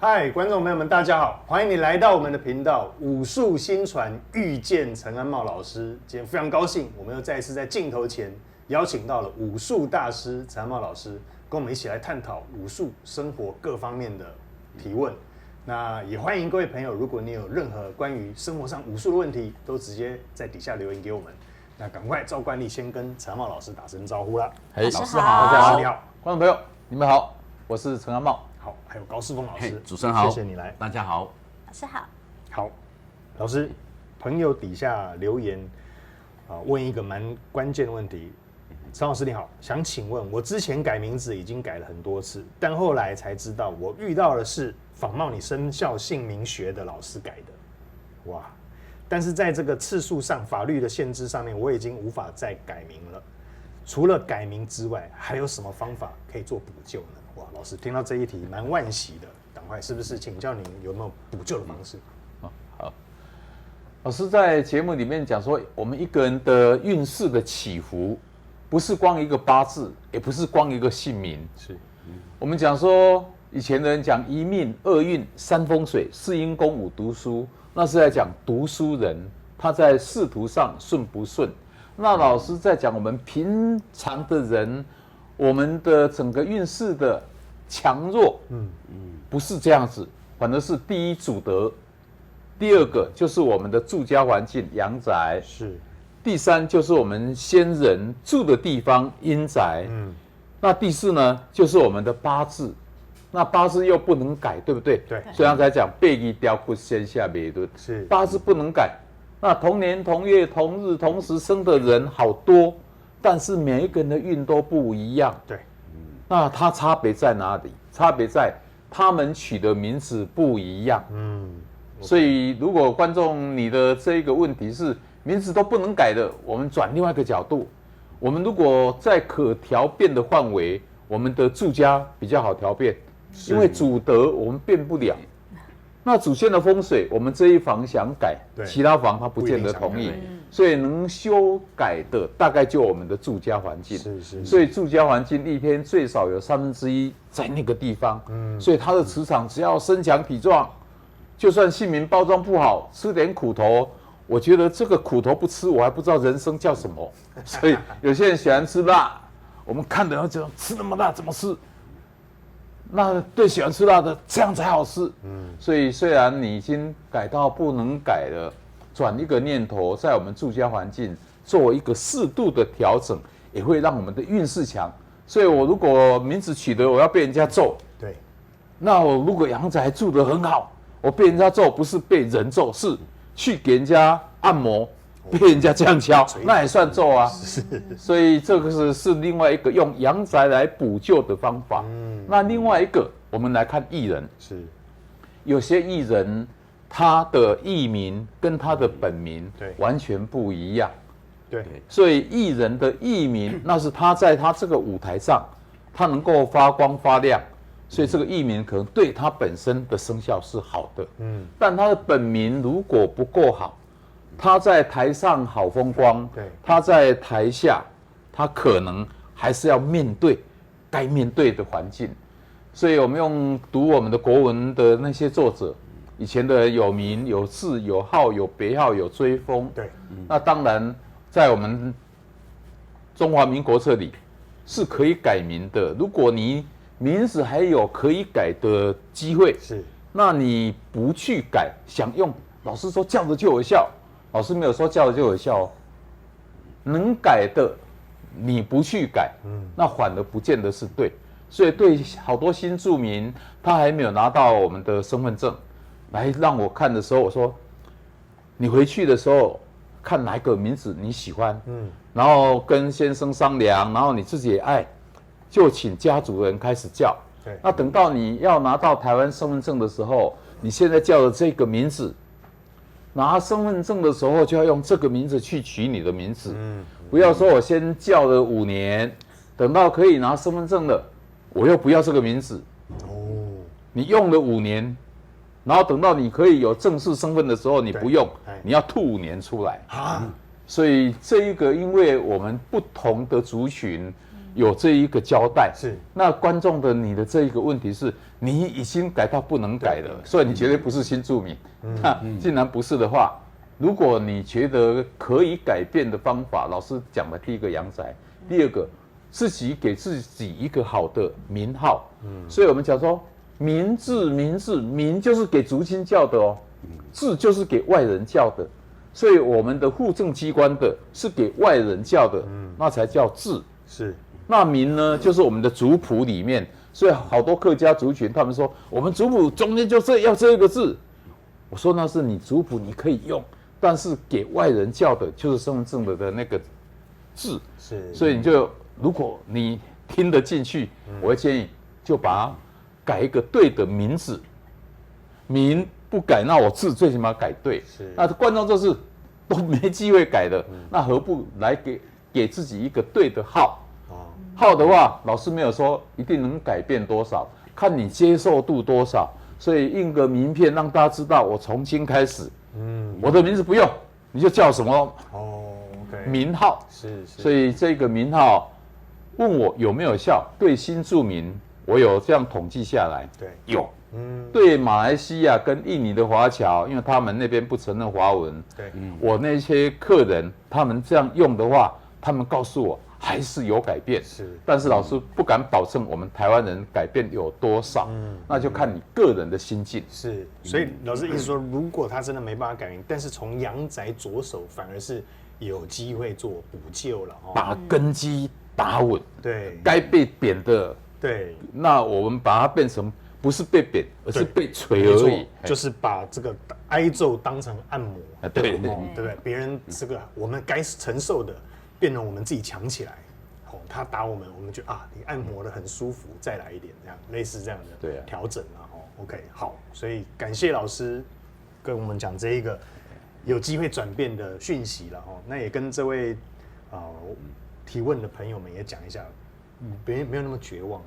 嗨，观众朋友们，大家好，欢迎你来到我们的频道武术新传遇见陈安茂老师。今天非常高兴，我们又再一次在镜头前邀请到了武术大师陈安茂老师，跟我们一起来探讨武术生活各方面的提问。那也欢迎各位朋友，如果你有任何关于生活上武术的问题，都直接在底下留言给我们。那赶快照惯例先跟陈安茂老师打声招呼啦。老师好，大家好，你好，观众朋友，你们好，我是陈安茂。好，还有高世峰老师，主持人好，谢谢你来，大家好，老师好，好，老师，朋友底下留言问一个蛮关键的问题，陈老师你好，想请问我之前改名字已经改了很多次，但后来才知道我遇到的是仿冒你生肖姓名学的老师改的，哇！但是在这个次数上，法律的限制上面，我已经无法再改名了。除了改名之外，还有什么方法可以做补救呢？哇，老师听到这一题蛮惋惜的，赶快是不是请教您有没有补救的方式？好，老师在节目里面讲说，我们一个人的运势的起伏，不是光一个八字，也不是光一个姓名。是，我们讲说，以前的人讲一命、二运、三风水、四因宫、五读书，那是在讲读书人他在仕途上顺不顺。那老师在讲我们平常的人，我们的整个运势的强弱，不是这样子，反而是第一祖德，第二个就是我们的住家环境阳宅，是，第三就是我们先人住的地方阴宅，那第四呢就是我们的八字，那八字又不能改，对不对？对，所以刚才讲背义雕骨先下美论，是八字不能改。那同年同月同日同时生的人好多，但是每一个人的运都不一样。对，那它差别在哪里？差别在他们取的名字不一样。所以如果观众你的这个问题是名字都不能改的，我们转另外一个角度，我们如果在可调变的范围，我们的住家比较好调变，因为祖德我们变不了。那祖先的风水，我们这一房想改，其他房他不见得同意，所以能修改的大概就我们的住家环境。是，所以住家环境一天最少有1/3在那个地方，所以他的磁场只要身强体壮，就算姓名包装不好，吃点苦头，我觉得这个苦头不吃，我还不知道人生叫什么。所以有些人喜欢吃辣，我们看的要讲吃那么辣怎么吃？那对喜欢吃辣的这样才好吃。所以虽然你已经改到不能改了，转一个念头，在我们住家环境做一个适度的调整，也会让我们的运势强。所以我如果名字取得我要被人家揍，对，那我如果阳宅住得很好，我被人家揍不是被人揍，是去给人家按摩，被人家这样敲，那也算揍啊。是，所以这个是另外一个用阳宅来补救的方法。那另外一个，我们来看艺人，是，有些艺人他的艺名跟他的本名完全不一样。对，所以艺人的艺名，那是他在他这个舞台上，他能够发光发亮，所以这个艺名可能对他本身的生肖是好的。但他的本名如果不够好，他在台上好风光，他在台下，他可能还是要面对该面对的环境。所以我们用读我们的国文的那些作者，以前的有名有字有号有别号有追风，对，那当然在我们中华民国这里是可以改名的。如果你名字还有可以改的机会，是，那你不去改，想用老师说叫着就有效，老师没有说叫着就有效哦。能改的你不去改，那反而不见得是对。所以对好多新住民，他还没有拿到我们的身份证，来让我看的时候，我说你回去的时候看哪一个名字你喜欢，然后跟先生商量，然后你自己也爱，就请家族人开始叫。那等到你要拿到台湾身份证的时候，你现在叫的这个名字，拿身份证的时候就要用这个名字去取你的名字，不要说我先叫了5年，等到可以拿身份证了，我又不要这个名字。你用了5年，然后等到你可以有正式身份的时候，你不用，你要吐5年出来。所以这一个，因为我们不同的族群，有这一个交代。是，那观众的你的这一个问题是，你已经改到不能改了，所以你绝对不是新住民。那既然不是的话，如果你觉得可以改变的方法，老师讲的第一个阳宅，第二个自己给自己一个好的名号。所以我们讲说民治，民就是给族亲叫的哦，治就是给外人叫的。所以我们的户政机关的是给外人叫的，那才叫治。是，那民呢，就是我们的族谱里面。所以好多客家族群，他们说我们族谱中间就要这个字。我说那是你族谱你可以用，但是给外人叫的就是身份证的那个字。是，所以你就如果你听得进去，我会建议就把它改一个对的名字。名不改，那我字最起码改对。是，那观众就是都没机会改的，那何不来给自己一个对的号？号的话，老师没有说一定能改变多少，看你接受度多少。所以印个名片让大家知道，我从今开始，我的名字不用，你就叫什么OK， 名号。是，所以这个名号问我有没有效，对新住民我有这样统计下来，对，有。对马来西亚跟印尼的华侨，因为他们那边不承认华文，对，我那些客人他们这样用的话，他们告诉我还是有改变，但是老师不敢保证我们台湾人改变有多少，那就看你个人的心境。是，所以老师意思说，如果他真的没办法改名，但是从阳宅着手，反而是有机会做补救了哦，把根基打稳，对，该被贬的，对，那我们把它变成不是被贬，而是被锤而已，就是把这个挨揍当成按摩，对不对？别人这个我们该承受的，变成我们自己强起来。他打我们，我们觉得你按摩的很舒服，再来一点，这样类似这样的调整啊。OK， 好，所以感谢老师跟我们讲这一个有机会转变的讯息了那也跟这位提问的朋友们也讲一下，没有那么绝望。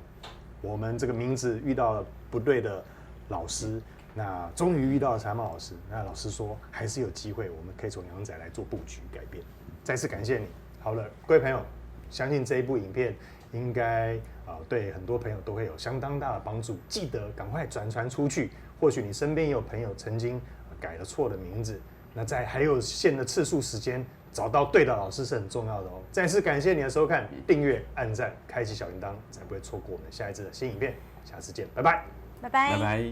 我们这个名字遇到了不对的老师，那终于遇到了财茂老师。那老师说还是有机会，我们可以从阳宅来做布局改变。再次感谢你。好了，各位朋友，相信这一部影片应该对很多朋友都会有相当大的帮助。记得赶快转传出去，或许你身边也有朋友曾经改了错的名字，那在还有限的次数时间，找到对的老师是很重要的哦。再次感谢你的收看，订阅、按赞、开启小铃铛，才不会错过我们下一次的新影片。下次见，拜拜，拜拜，拜拜。